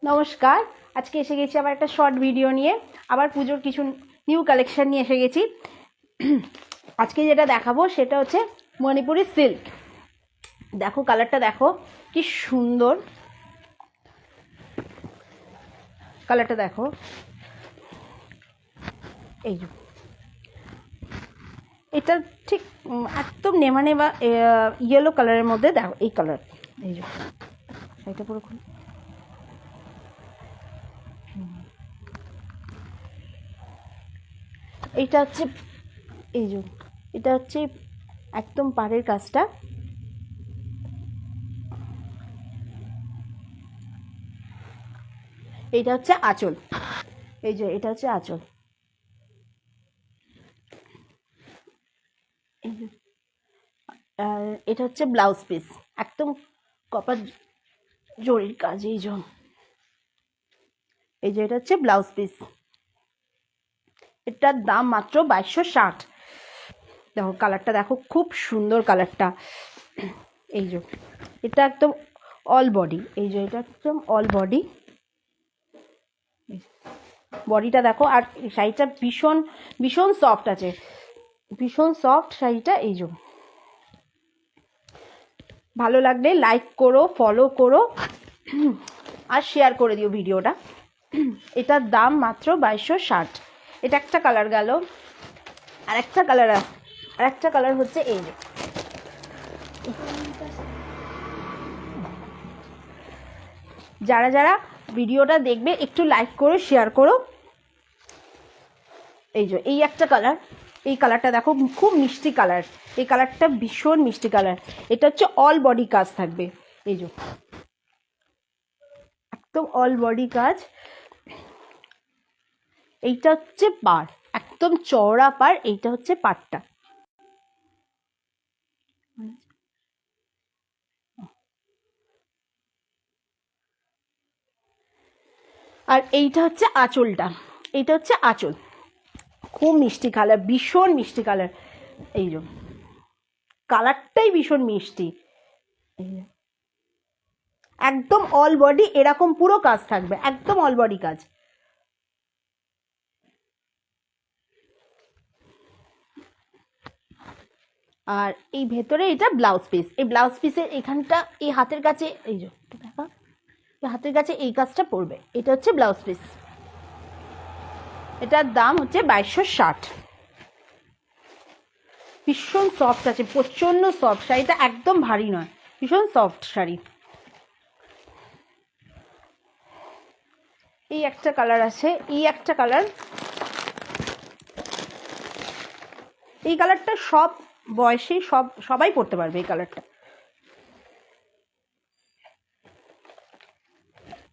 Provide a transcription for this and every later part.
নমস্কার, আজকে এসে গেছি আবার একটা শর্ট ভিডিও নিয়ে। আবার পুজোর কিছু নিউ কালেকশন নিয়ে এসে গেছি। আজকে যেটা দেখাবো সেটা হচ্ছে মণিপুরি সিল্ক। দেখো কালারটা, দেখো কি সুন্দর কালারটা, দেখো এই যে এটা ঠিক একদম নেমা নেমা ইয়েলো কালারের মধ্যে। দেখো এই কালার, এই যে এটা পুরো খুব এইটা হচ্ছে, এই যে এটা হচ্ছে একদম পাড়ের কাজটা। এইটা হচ্ছে আঁচল, এই যে এটা হচ্ছে আঁচল। আর এটা হচ্ছে ব্লাউজ পিস, একদম কপার জরির কাজ। এই যে এটা হচ্ছে ব্লাউজ পিস। এটার দাম মাত্র 2260। দেখো কালারটা, দেখো খুব সুন্দর কালারটা। এই যে এটা একদম অল বডি, এই যে এটা একদম অল বডি। বডিটা দেখো, আর শাড়িটা ভীষণ ভীষণ সফট আছে, ভীষণ সফট শাড়িটা। এই যে ভালো লাগলে লাইক করো, ফলো করো আর শেয়ার করে দিও ভিডিওটা। এটার দাম মাত্র 2260। এটা একটা কালার গেল। আর একটা কালার, আর একটা কালার হচ্ছে এই যে, যারা যারা ভিডিওটা দেখবে একটু লাইক করো, শেয়ার করো। এই যে এই একটা কালার, এই কালারটা দেখো খুব মিষ্টি কালার। এই কালারটা ভীষণ মিষ্টি কালার। এটা হচ্ছে অল বডি কাজ থাকবে, এই যে একদম অল বডি কাজ। এইটা হচ্ছে পাড়, একদম চওড়া পাড়। এইটা হচ্ছে পাড়টা। আর এইটা হচ্ছে আঁচলটা, এইটা হচ্ছে আঁচল। খুব মিষ্টি কালার, ভীষণ মিষ্টি কালার। এই যে কালারটাই ভীষণ মিষ্টি। একদম অল বডি এরকম পুরো কাজ থাকবে, একদম অল বডি কাজ। আর এই ভেতরে এটা ব্লাউজ পিস। এই ব্লাউজ পিসের এখানটা, এই হাতের কাছে, এই যে দেখা, এই হাতের কাছে এই কাজটা পড়বে। এটা হচ্ছে ব্লাউজ পিস। এটার দাম হচ্ছে 2260। ভীষণ সফট আছে, প্রচন্ড সফট শাড়িটা, একদম ভারী নয়, ভীষণ সফট শাড়ি। এই একটা কালার আছে, এই একটা কালার। এই কালারটা সব বয়সে সবাই পরতে পারবে এই কালারটা।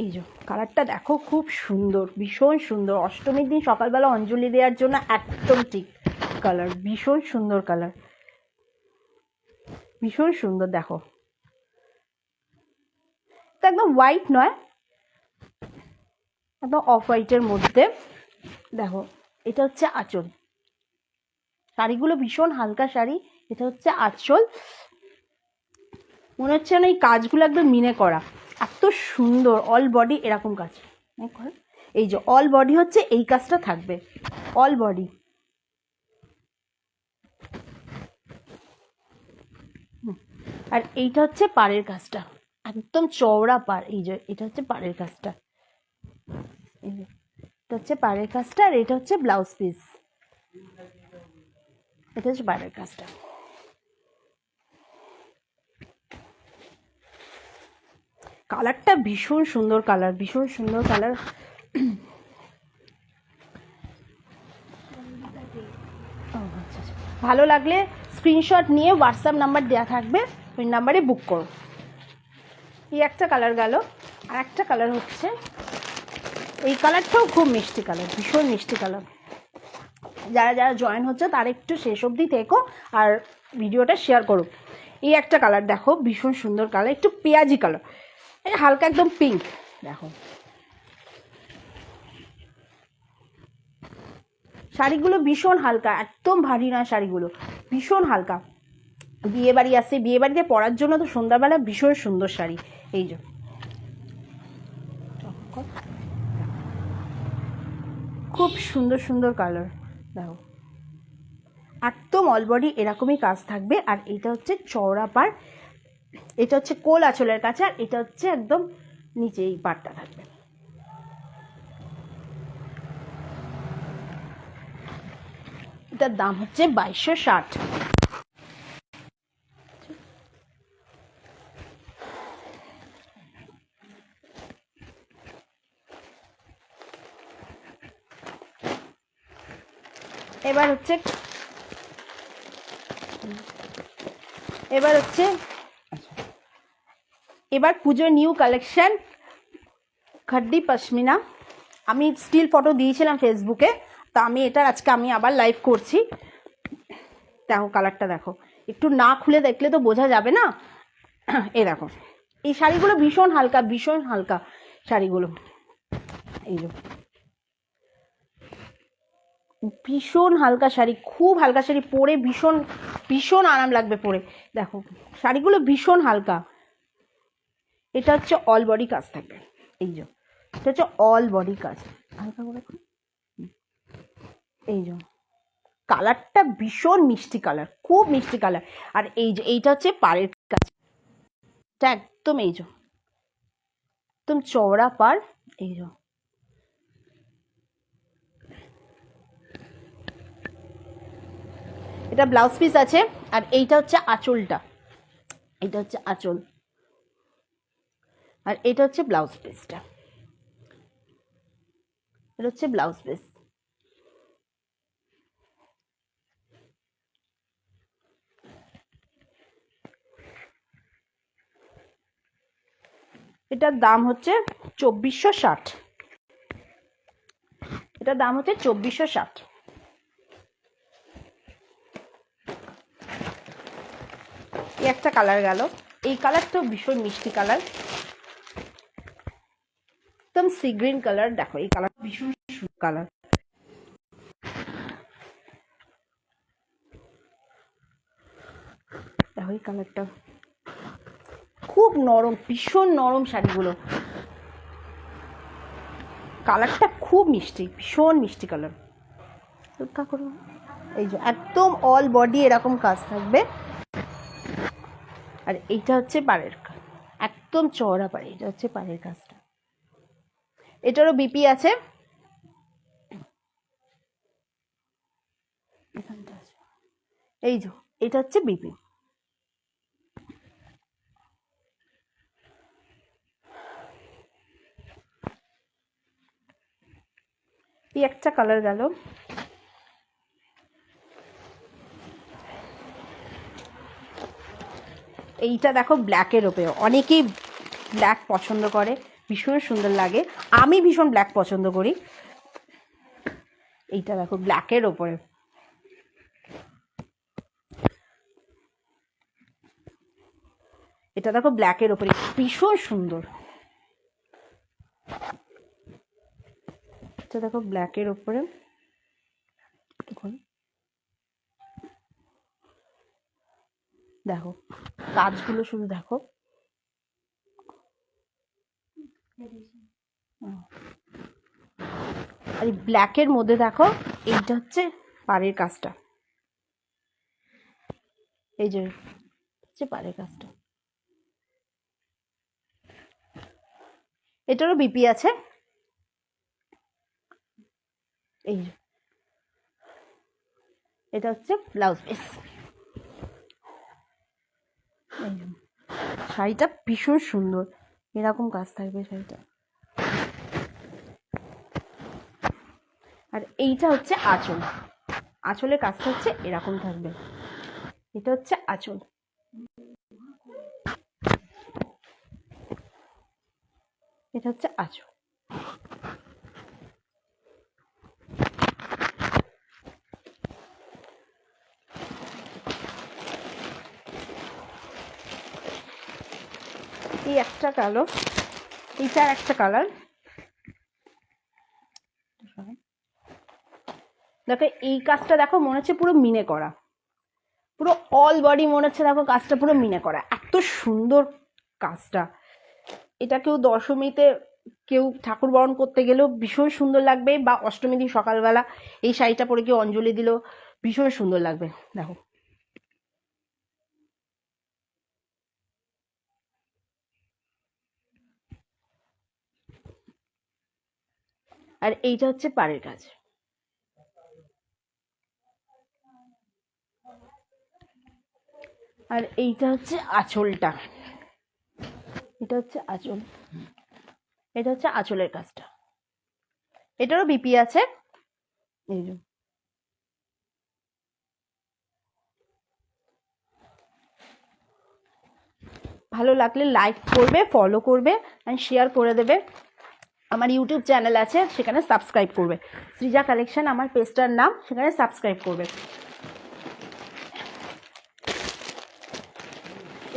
এই যে কালারটা দেখো খুব সুন্দর, ভীষণ সুন্দর। অষ্টমীর দিন সকালবেলা অঞ্জলি দেওয়ার জন্য একদম ঠিক কালার, ভীষণ সুন্দর কালার, ভীষণ সুন্দর। দেখো এটা একদম হোয়াইট নয়, একদম অফ হোয়াইটের মধ্যে। দেখো এটা হচ্ছে আঁচল। শাড়িগুলো ভীষণ হালকা শাড়ি। এটা হচ্ছে আঁচল। মনে হচ্ছে না এই কাজগুলো একদম মিনে করা, এত সুন্দর। অল বডি এরকম কাজ। এই যে অল বডি হচ্ছে এই কাজটা থাকবে, অল বডি। আর এইটা হচ্ছে পাড়ের কাজটা, একদম চওড়া পাড়। এই যে এটা হচ্ছে পাড়ের কাজটা, এই যে এটা হচ্ছে পাড়ের কাজটা। আর এটা হচ্ছে ব্লাউজ পিস, এটা হচ্ছে পাড়ের কাজটা। কালারটা ভীষণ সুন্দর কালার, ভীষণ সুন্দর কালার। ভালো লাগলে স্ক্রিনশট নিয়ে হোয়াটসঅ্যাপ নাম্বার দেওয়া থাকবে, ওই নাম্বারে বুক করো। এই একটা কালার গেল। আর একটা কালার হচ্ছে, এই কালারটাও খুব মিষ্টি কালার, ভীষণ মিষ্টি কালার। যারা যারা জয়েন হচ্ছে তারা একটু শেষ অবধি থেকো আর ভিডিওটা শেয়ার করো। এই একটা কালার দেখো, ভীষণ সুন্দর কালার, একটু পেঁয়াজি কালার, এই হালকা একদম পিঙ্ক। দেখো শাড়িগুলো ভীষণ হালকা, একদম ভারী নয় শাড়িগুলো, ভীষণ হালকা। বিয়ে বাড়ি আসছে, বিয়ে বাড়িতে পরার জন্য তো সন্ধ্যাবেলা ভীষণ সুন্দর শাড়ি। এই যে খুব সুন্দর সুন্দর কালার। দেখো একদম অল বডি এরকমই কাজ থাকবে। আর এটা হচ্ছে চওড়া পাড়, এটা হচ্ছে কোল আঁচলের কাছে, আর এটা হচ্ছে একদম নিচে এই পাড়টা থাকবে। এটার দাম হচ্ছে 2260। এবার হচ্ছে এবার পুজোর নিউ কালেকশন খাড্ডি পশমিনা। আমি স্টিল ফটো দিয়েছিলাম ফেসবুকে, তো আমি এটার আজকে আমি আবার লাইভ করছি। দেখো কালারটা দেখো, একটু না খুলে দেখলে তো বোঝা যাবে না। এই দেখো এই শাড়িগুলো ভীষণ হালকা শাড়িগুলো, এই যে ভীষণ হালকা শাড়ি, খুব হালকা শাড়ি, পরে ভীষণ আরাম লাগবে পরে। দেখো শাড়িগুলো ভীষণ হালকা। এটা হচ্ছে অল বডি কাজ থাকবে, এই যে এটা হচ্ছে অল বডি কাজ হালকা করে। এই যে কালারটা ভীষণ মিষ্টি কালার, খুব মিষ্টি কালার। আর এই যে এইটা হচ্ছে পাড়ের কাজ, এটা একদম এই যে একদম চওড়া পাড়। এই যে এটা ব্লাউজ পিস আছে। আর এইটা হচ্ছে আঁচলটা, এটা হচ্ছে আঁচল, আর এটা হচ্ছে ব্লাউজ পিসটা, এটা হচ্ছে ব্লাউজ পিস। এটার দাম হচ্ছে 2460। এটার দাম হচ্ছে 2460। এই একটা কালার গেল, এই কালারটা ভীষণ মিষ্টি কালার, একদম সি গ্রিন কালার। দেখো এই কালার ভীষণ সুন্দর কালার। দেখো এই কালারটা খুব নরম, ভীষণ নরম শাড়িগুলো, কালারটা খুব মিষ্টি, ভীষণ মিষ্টি কালার। এই যে একদম অল বডি এরকম কাজ থাকবে। আর এইটা হচ্ছে পাড়ের কাজ, একদম চওড়া পাড়ে, এটা হচ্ছে পাড়ের কাজটা। এটারও বিপি আছে, এই যে এটা হচ্ছে বিপি। এই একটা কালার গেল। এইটা দেখো ব্ল্যাকের ওপরে, অনেকেই ব্ল্যাক পছন্দ করে, ভীষণ সুন্দর লাগে, আমি ভীষণ ব্ল্যাক পছন্দ করি। এইটা দেখো ব্ল্যাকের ওপরে, এটা দেখো ব্ল্যাকের ওপরে ভীষণ সুন্দর। এটা দেখো ব্ল্যাকের ওপরে, দেখো কাজগুলো শুধু দেখো, আর এই ব্ল্যাকের মধ্যে দেখো এইটা হচ্ছে পাড়ের কাজটা, এই যে হচ্ছে পাড়ের কাজটা। এটারও বিপি আছে, এই যে এটা হচ্ছে ব্লাউজ পিস। শাড়িটা ভীষণ সুন্দর, এরকম কাজ থাকবে শাড়িটা। আর এইটা হচ্ছে আঁচল, আঁচলের কাজটা হচ্ছে এরকম থাকবে, এটা হচ্ছে আঁচল। এটা হচ্ছে আঁচল। এই একটা কালো, এইটার একটা কালার। দেখো এই কাজটা দেখো মনে হচ্ছে পুরো মিনে করা, পুরো অল বডি মনে হচ্ছে দেখো কাজটা পুরো মিনে করা, এত সুন্দর কাজটা। এটা কেউ দশমীতে কেউ ঠাকুর বরণ করতে গেলেও ভীষণ সুন্দর লাগবে, বা অষ্টমী দিন সকালবেলা এই শাড়িটা পরে কেউ অঞ্জলি দিল ভীষণ সুন্দর লাগবে। দেখো আর এইটা হচ্ছে পাড়ের কাজ। আর এইটা হচ্ছে আঁচলটা, এটা হচ্ছে আঁচল, এটা হচ্ছে আঁচলের কাজটা। এটারও বিপি আছে। এই যে ভালো লাগলে লাইক করবে, ফলো করবে অ্যান্ড শেয়ার করে দেবে। আমার ইউটিউব চ্যানেল আছে, সেখানে সাবস্ক্রাইব করবে, সৃজা কালেকশন আমার পেজটার নাম, সেখানে সাবস্ক্রাইব করবে।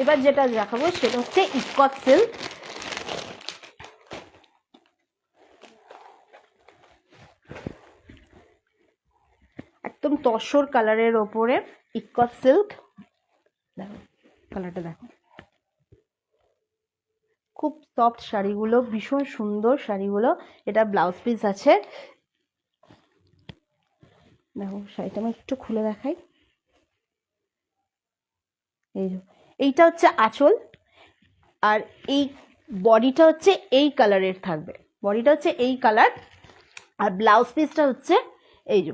এবার যেটা দেখাবো সেটা হচ্ছে ইকট সিল্ক। একদম তসর কালারের ওপরে ইকট সিল্ক। দেখো কালারটা দেখো, খুব সফট শাড়িগুলো, ভীষণ সুন্দর শাড়িগুলো। এটা ব্লাউজ পিস আছে। দেখো শাড়িটা আমি একটু খুলে দেখাই। এই যে এইটা হচ্ছে আঁচল, আর এই বডিটা হচ্ছে এই কালারের থাকবে, বডিটা হচ্ছে এই কালার, আর ব্লাউজ পিসটা হচ্ছে এই যে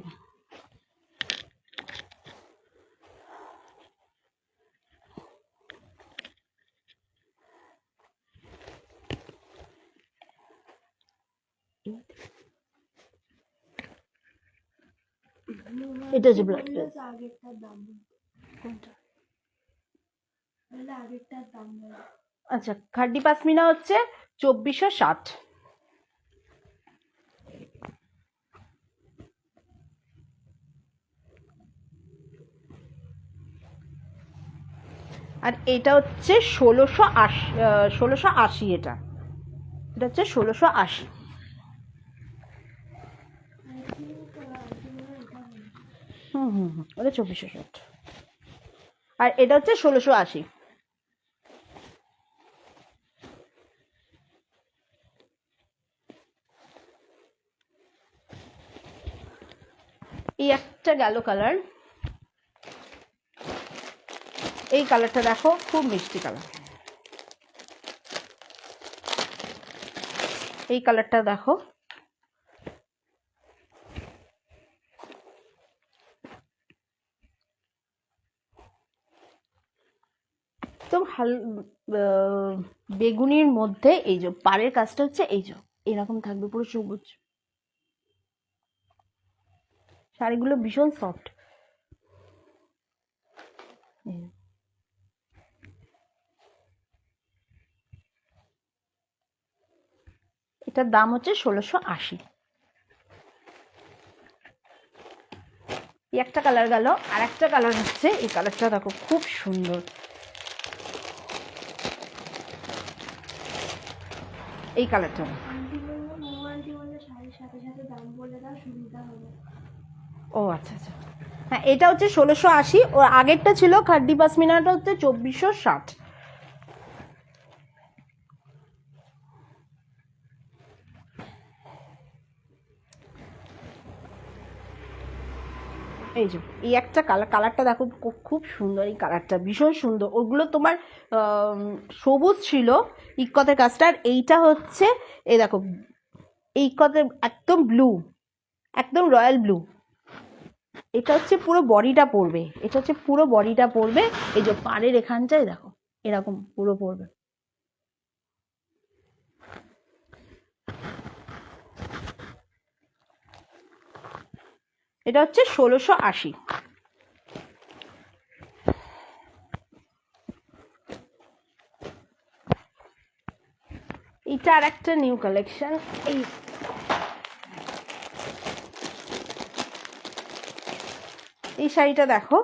এটা হচ্ছে ব্লাউজ পিস। আচ্ছা, খাড্ডি পাশমিনা হচ্ছে 2460। আর এটা হচ্ছে 1680, 1680। এটা হচ্ছে 1680। ওটা 2460, আর এটা হচ্ছে 1680। এই একটা গেল কালার, এই কালারটা দেখো, খুব মিষ্টি কালার। এই কালারটা দেখো, একদম বেগুনির মধ্যে। এই যে পাড়ের কাজটা হচ্ছে এই যে এরকম থাকবে, পুরো সবুজ। শাড়িগুলো ভীষণ সফট। এটার দাম হচ্ছে 1680। এই একটা কালার গেল, আর একটা কালার হচ্ছে এই কালারটা দেখো, খুব সুন্দর। এই কালারটা ও আচ্ছা আচ্ছা, হ্যাঁ এটা হচ্ছে 1680। ও আগেরটা ছিল খাড্ডি পাশমিনাটা হচ্ছে 2460। এই যে এই একটা কালারটা দেখো, খুব সুন্দর। এই কালারটা ভীষণ সুন্দর। ওগুলো তোমার সবুজ ছিল ইকতের কাজটা, আর এইটা হচ্ছে এই দেখো এই ইকতের একদম ব্লু, একদম রয়্যাল ব্লু। এটা হচ্ছে পুরো বডিটা পড়বে, এটা হচ্ছে পুরো বডিটা পড়বে। এই যে পাড়ের এখানটায় দেখো এরকম পুরো পড়বে। এটা হচ্ছে 1680। এটা আর একটা নিউ কালেকশন। এই শাড়িটা দেখো,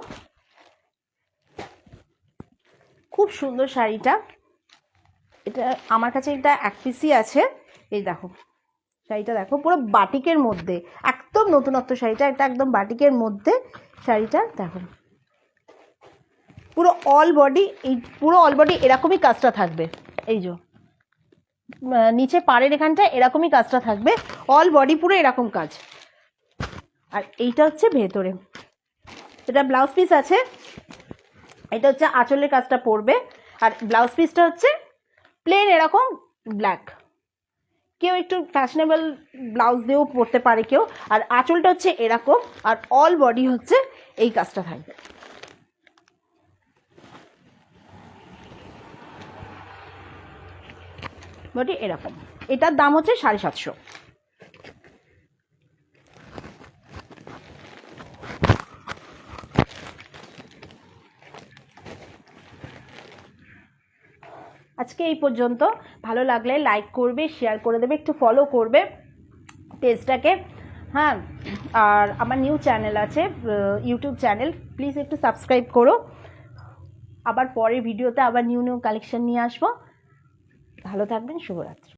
খুব সুন্দর শাড়িটা। এটা আমার কাছে এটা এক পিসই আছে। এই দেখো শাড়িটা দেখো, পুরো বাটিকের মধ্যে, একদম নতুনত্ব শাড়িটা। এটা একদম বাটিকের মধ্যে শাড়িটা দেখো, পুরো অল বডি, এই পুরো অল বডি এরকমই কাজটা থাকবে। এই যে নিচে পাড়ের এখানটা এরকমই কাজটা থাকবে, অল বডি পুরো এরকম কাজ। আর এইটা হচ্ছে ভেতরে, এটা ব্লাউজ পিস আছে, এটা হচ্ছে আঁচলের কাজটা পড়বে। আর ব্লাউজ পিসটা হচ্ছে প্লেন এরকম ব্ল্যাক, কেউ একটু ফ্যাশনেবল ব্লাউজ দিয়েও পরতে পারে কেউ। আর আঁচলটা হচ্ছে এরকম, আর অল বডি হচ্ছে এই কাজটা থাকবে। বডি এরকম, এটার দাম হচ্ছে 750। আজকে এই পর্যন্ত। ভালো লাগলে লাইক করবে, শেয়ার করে দেবে, একটু ফলো করবে পেজটাকে। হ্যাঁ, আর আমার নিউ চ্যানেল আছে, ইউটিউব চ্যানেল, প্লিজ একটু সাবস্ক্রাইব করো। আবার পরের ভিডিওতে আবার নিউ নিউ কালেকশন নিয়ে আসবো। ভালো থাকবেন, শুভরাত্রি।